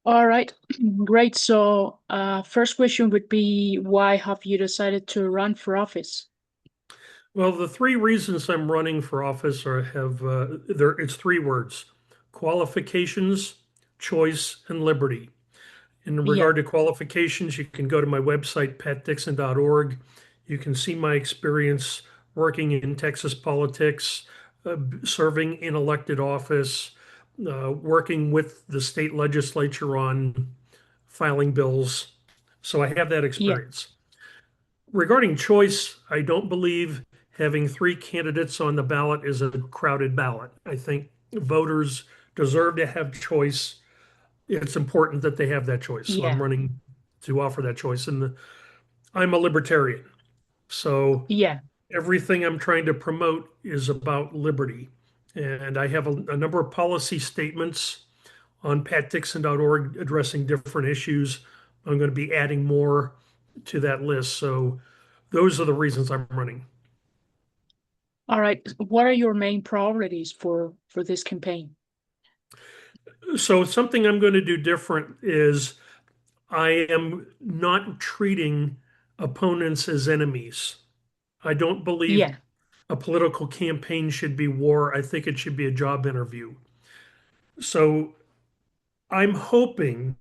All right, great. So, first question would be, why have you decided to run for office? Well, the three reasons I'm running for office are have there. It's three words: qualifications, choice, and liberty. In Yeah, regard to qualifications, you can go to my website, patdixon.org. You can see my experience working in Texas politics, serving in elected office, working with the state legislature on filing bills. So I have that yeah, experience. Regarding choice, I don't believe having three candidates on the ballot is a crowded ballot. I think voters deserve to have choice. It's important that they have that choice. So I'm yeah, running to offer that choice. And I'm a libertarian. So yeah. everything I'm trying to promote is about liberty. And I have a number of policy statements on patdixon.org addressing different issues. I'm going to be adding more to that list. So those are the reasons I'm running. All right. What are your main priorities for this campaign? So something I'm going to do different is I am not treating opponents as enemies. I don't believe Yeah, a political campaign should be war. I think it should be a job interview. So I'm hoping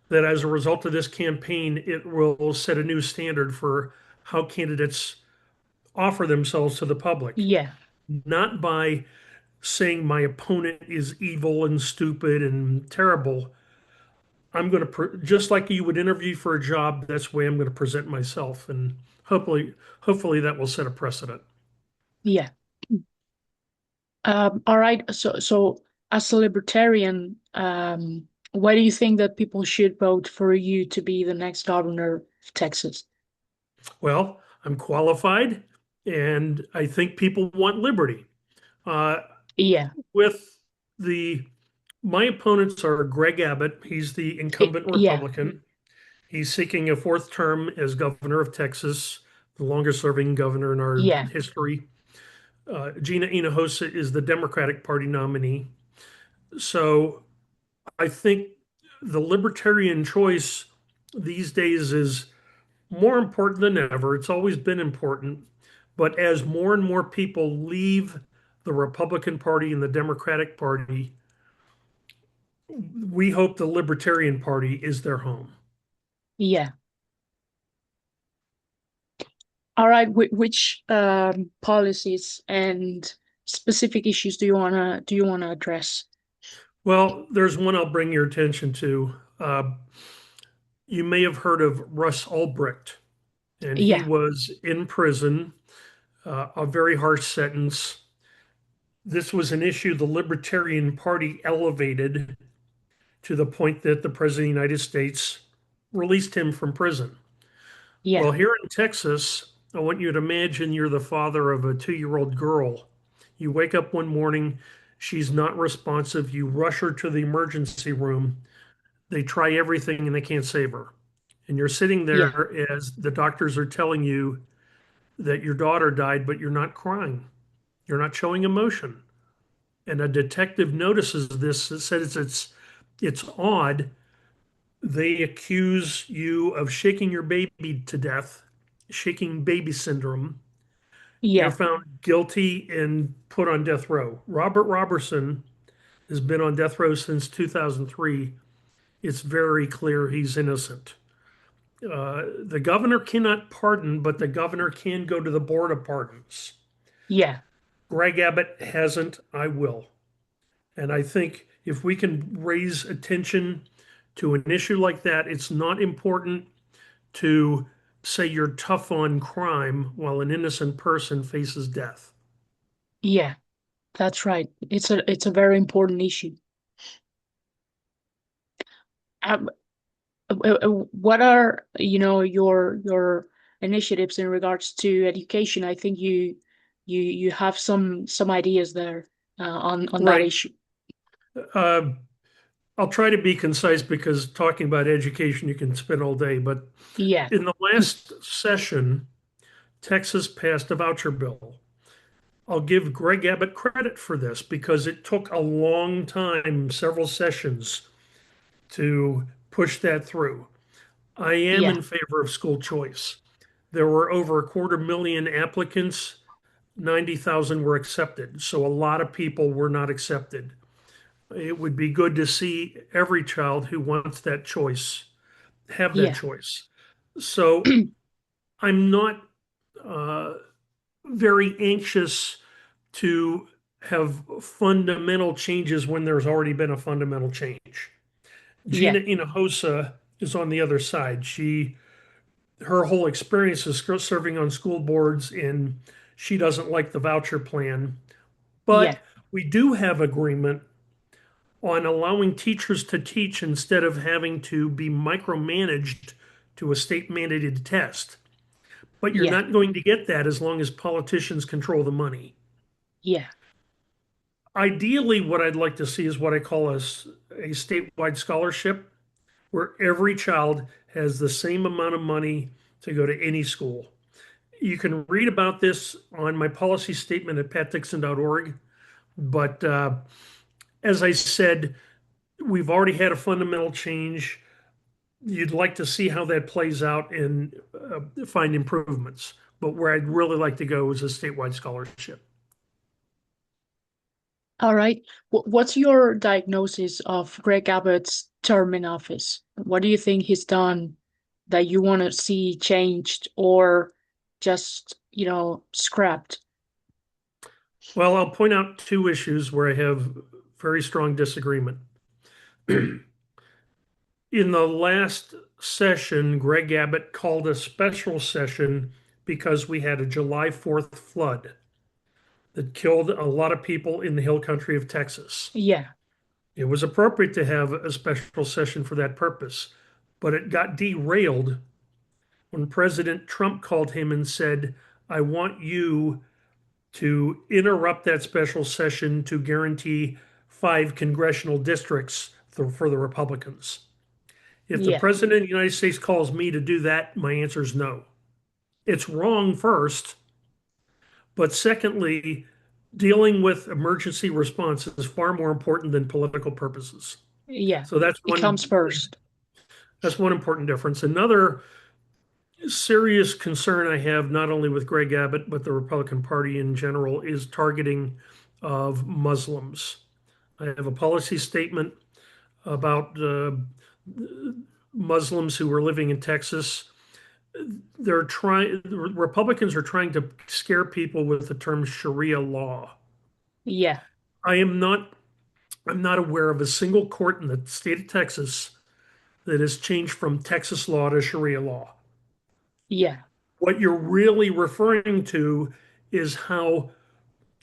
that as a result of this campaign, it will set a new standard for how candidates offer themselves to the public, yeah, not by saying my opponent is evil and stupid and terrible. I'm going to just like you would interview for a job. That's the way I'm going to present myself, and hopefully that will set a precedent. yeah. All right. So as a libertarian, why do you think that people should vote for you to be the next governor of Texas? Well, I'm qualified, and I think people want liberty. Uh, Yeah, with the My opponents are Greg Abbott. He's the incumbent yeah, Republican. He's seeking a fourth term as governor of Texas, the longest serving governor in our yeah, history. Gina Hinojosa is the Democratic Party nominee. So I think the libertarian choice these days is more important than ever. It's always been important. But as more and more people leave the Republican Party and the Democratic Party, we hope the Libertarian Party is their home. yeah. All right, which policies and specific issues do you wanna address? Well, there's one I'll bring your attention to. You may have heard of Russ Ulbricht, and he Yeah, was in prison, a very harsh sentence. This was an issue the Libertarian Party elevated to the point that the President of the United States released him from prison. yeah, Well, here in Texas, I want you to imagine you're the father of a 2-year-old girl. You wake up one morning, she's not responsive. You rush her to the emergency room. They try everything and they can't save her. And you're sitting yeah, there as the doctors are telling you that your daughter died, but you're not crying. You're not showing emotion. And a detective notices this and says it's odd. They accuse you of shaking your baby to death, shaking baby syndrome. You're yeah, found guilty and put on death row. Robert Robertson has been on death row since 2003. It's very clear he's innocent. The governor cannot pardon, but the governor can go to the board of pardons. yeah, Greg Abbott hasn't. I will. And I think if we can raise attention to an issue like that, it's not important to say you're tough on crime while an innocent person faces death. yeah. That's right. It's a very important issue. Um, what are, your initiatives in regards to education? I think you have some ideas there on that Right. issue. Uh, I'll try to be concise because talking about education, you can spend all day. But Yeah, in the last session, Texas passed a voucher bill. I'll give Greg Abbott credit for this because it took a long time, several sessions, to push that through. I am Yeah. in favor of school choice. There were over 250,000 applicants, 90,000 were accepted. So a lot of people were not accepted. It would be good to see every child who wants that choice have that Yeah. choice. So I'm not uh, very anxious to have fundamental changes when there's already been a fundamental change. Yeah. Gina Hinojosa is on the other side. Her whole experience is serving on school boards, and she doesn't like the voucher plan. Yeah. But we do have agreement on allowing teachers to teach instead of having to be micromanaged to a state mandated test. But you're Yeah. not going to get that as long as politicians control the money. Yeah. Ideally, what I'd like to see is what I call a statewide scholarship where every child has the same amount of money to go to any school. You can read about this on my policy statement at patdixon.org. But as I said, we've already had a fundamental change. You'd like to see how that plays out and find improvements. But where I'd really like to go is a statewide scholarship. All right. What's your diagnosis of Greg Abbott's term in office? What do you think he's done that you want to see changed or just, scrapped? Well, I'll point out two issues where I have very strong disagreement. In the last session, Greg Abbott called a special session because we had a July 4th flood that killed a lot of people in the hill country of Texas. Yeah. It was appropriate to have a special session for that purpose, but it got derailed when President Trump called him and said, I want you to interrupt that special session to guarantee 5 congressional districts for the Republicans. If the Yeah. President of the United States calls me to do that, my answer is no. It's wrong first, but secondly, dealing with emergency response is far more important than political purposes. Yeah. So It comes first. that's one important difference. Another serious concern I have, not only with Greg Abbott, but the Republican Party in general, is targeting of Muslims. I have a policy statement about Muslims who were living in Texas. Republicans are trying to scare people with the term Sharia law. Yeah. I am not, I'm not aware of a single court in the state of Texas that has changed from Texas law to Sharia law. Yeah. What you're really referring to is how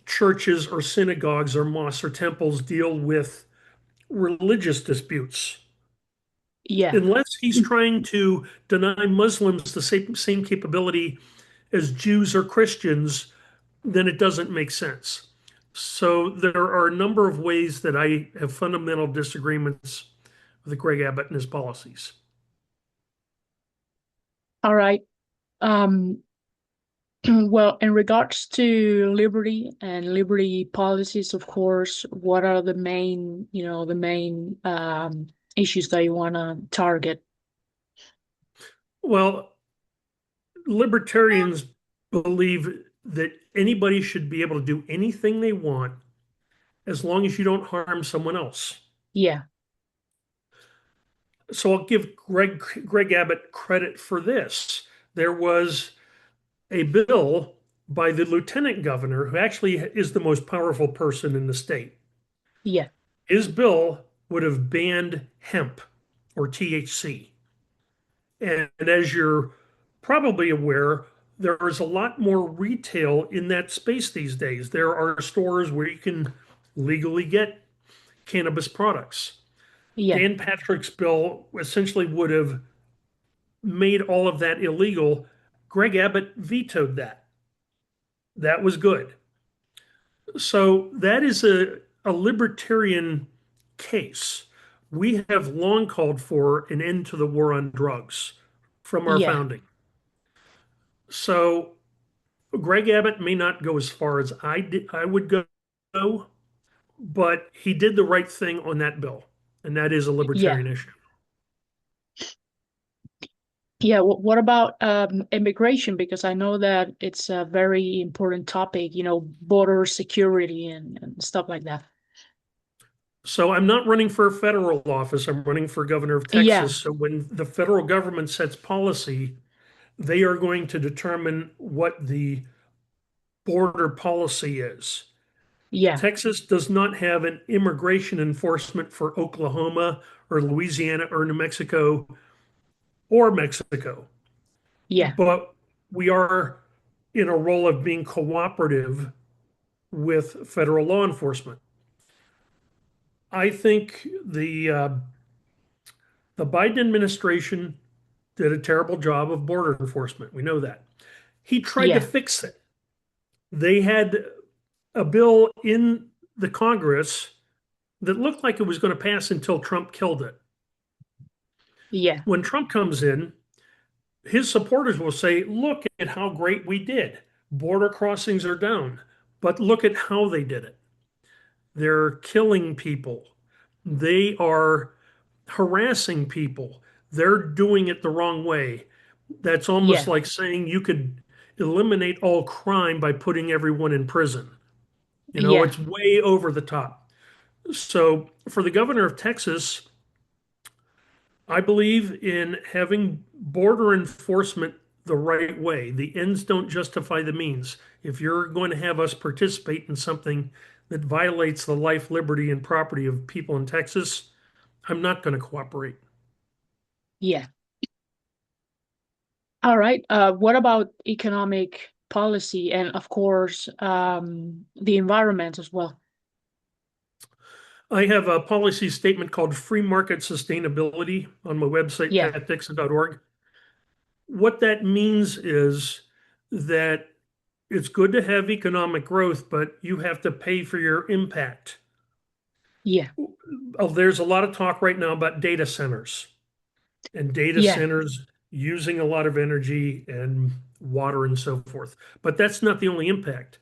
churches or synagogues or mosques or temples deal with religious disputes. Yeah. Unless he's trying to deny Muslims the same capability as Jews or Christians, then it doesn't make sense. So there are a number of ways that I have fundamental disagreements with Greg Abbott and his policies. All right. Um, well, in regards to liberty and liberty policies, of course, what are the main issues that you want to target? Well, libertarians believe that anybody should be able to do anything they want as long as you don't harm someone else. Yeah. So I'll give Greg Abbott credit for this. There was a bill by the lieutenant governor, who actually is the most powerful person in the state. Yeah. His bill would have banned hemp or THC. And as you're probably aware, there is a lot more retail in that space these days. There are stores where you can legally get cannabis products. Yeah. Dan Patrick's bill essentially would have made all of that illegal. Greg Abbott vetoed that. That was good. So that is a libertarian case. We have long called for an end to the war on drugs from our Yeah. founding. So Greg Abbott may not go as far as I would go, but he did the right thing on that bill. and that is a Yeah. libertarian issue. Yeah. What about immigration? Because I know that it's a very important topic, border security and stuff like that. So I'm not running for a federal office. I'm running for governor of Yeah. Texas. So when the federal government sets policy, they are going to determine what the border policy is. Yeah. Texas does not have an immigration enforcement for Oklahoma or Louisiana or New Mexico or Mexico, Yeah. but we are in a role of being cooperative with federal law enforcement. I think the Biden administration did a terrible job of border enforcement. We know that. He tried to Yeah. fix it. They had a bill in the Congress that looked like it was going to pass until Trump killed it. Yeah. When Trump comes in, his supporters will say, look at how great we did. Border crossings are down. But look at how they did it. They're killing people. They are harassing people. They're doing it the wrong way. That's almost Yeah. like saying you could eliminate all crime by putting everyone in prison. Yeah. It's way over the top. So, for the governor of Texas, I believe in having border enforcement the right way. The ends don't justify the means. If you're going to have us participate in something that violates the life, liberty, and property of people in Texas, I'm not going to cooperate. Yeah. All right. What about economic policy and, of course, the environment as well? I have a policy statement called Free Market Sustainability on my website, Yeah. patdixon.org. What that means is that it's good to have economic growth, but you have to pay for your impact. Yeah. There's a lot of talk right now about data centers and data Yeah. centers using a lot of energy and water and so forth. But that's not the only impact.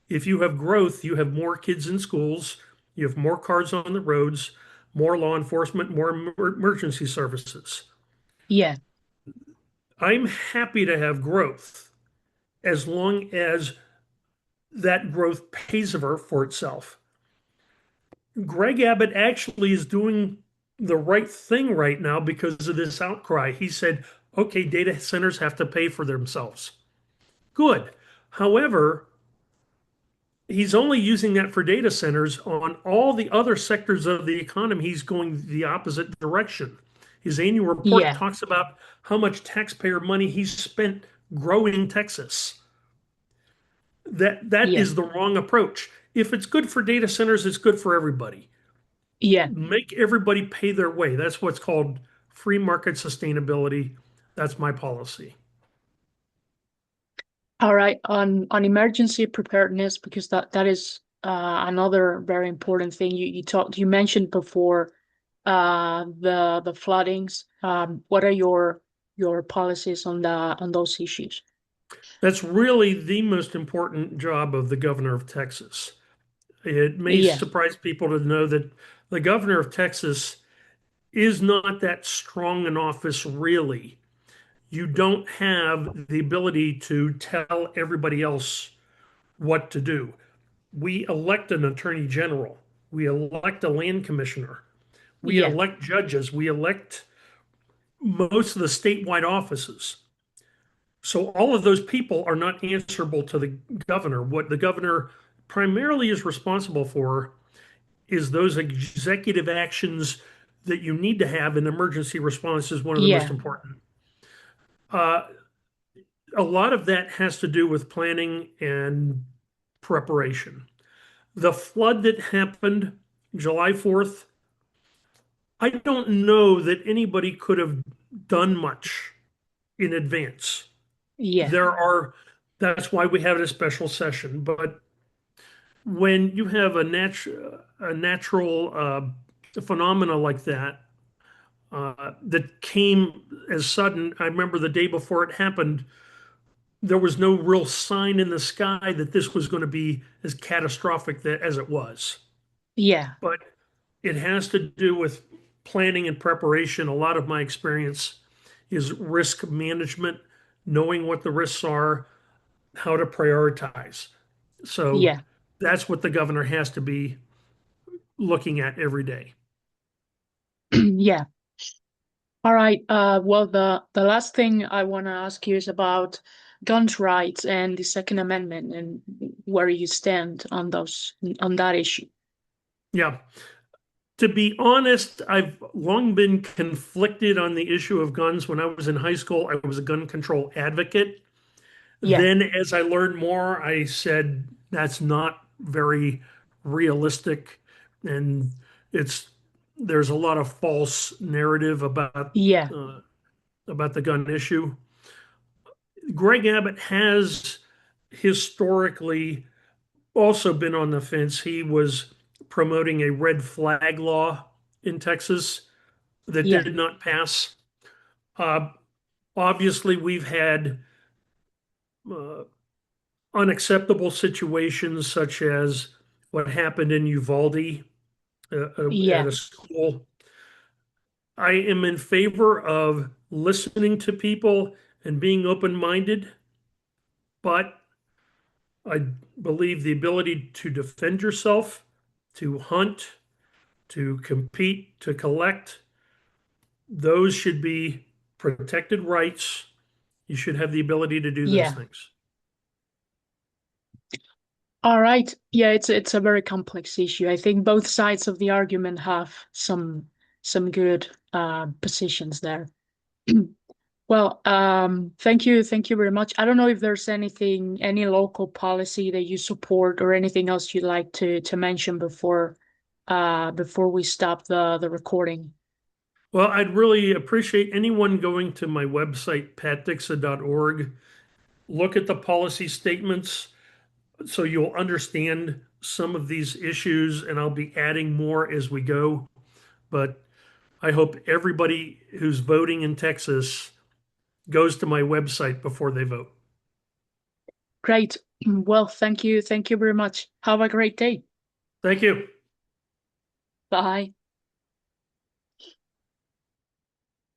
If you have growth, you have more kids in schools, you have more cars on the roads, more law enforcement, more emergency services. Yeah. I'm happy to have growth as long as that growth pays for itself. Greg Abbott actually is doing the right thing right now because of this outcry. He said, okay, data centers have to pay for themselves. Good. However, he's only using that for data centers. On all the other sectors of the economy, he's going the opposite direction. His annual report Yeah. talks about how much taxpayer money he's spent growing Texas. That Yeah. is the wrong approach. If it's good for data centers, it's good for everybody. Yeah. Make everybody pay their way. That's what's called free market sustainability. That's my policy. All right. On emergency preparedness, because that is another very important thing you mentioned before, the floodings. What are your policies on those issues? That's really the most important job of the governor of Texas. It may Yeah. surprise people to know that the governor of Texas is not that strong an office, really. You don't have the ability to tell everybody else what to do. We elect an attorney general, we elect a land commissioner, we Yeah. elect judges, we elect most of the statewide offices. So all of those people are not answerable to the governor. What the governor primarily is responsible for is those executive actions that you need to have in emergency response is one of the most Yeah. important. Uh, a lot of that has to do with planning and preparation. The flood that happened July 4th, I don't know that anybody could have done much in advance. Yeah. There are, that's why we have a special session. But when you have a natural phenomena like that, that came as sudden. I remember the day before it happened, there was no real sign in the sky that this was going to be as catastrophic as it was. Yeah. But it has to do with planning and preparation. A lot of my experience is risk management, knowing what the risks are, how to prioritize. So Yeah. that's what the governor has to be looking at every day. Yeah. All right. Well, the last thing I want to ask you is about guns rights and the Second Amendment and where you stand on those on that issue. Yeah. To be honest, I've long been conflicted on the issue of guns. When I was in high school, I was a gun control advocate. Yeah. Then, as I learned more, I said that's not very realistic, and it's there's a lot of false narrative Yeah. uh, about the gun issue. Greg Abbott has historically also been on the fence. He was promoting a red flag law in Texas that Yeah. did not pass. Uh, Obviously, we've had uh, unacceptable situations such as what happened in Uvalde at Yeah. a school. I am in favor of listening to people and being open minded, but I believe the ability to defend yourself, to hunt, to compete, to collect, those should be protected rights. You should have the ability to do those Yeah. things. All right. Yeah, it's a very complex issue. I think both sides of the argument have some good positions there. Well, thank you very much. I don't know if there's any local policy that you support or anything else you'd like to mention before we stop the recording. Well, I'd really appreciate anyone going to my website, patdixon.org. Look at the policy statements so you'll understand some of these issues, and I'll be adding more as we go. But I hope everybody who's voting in Texas goes to my website before they vote. Great. Well, thank you. Thank you very much. Have a great day. Thank you. Bye.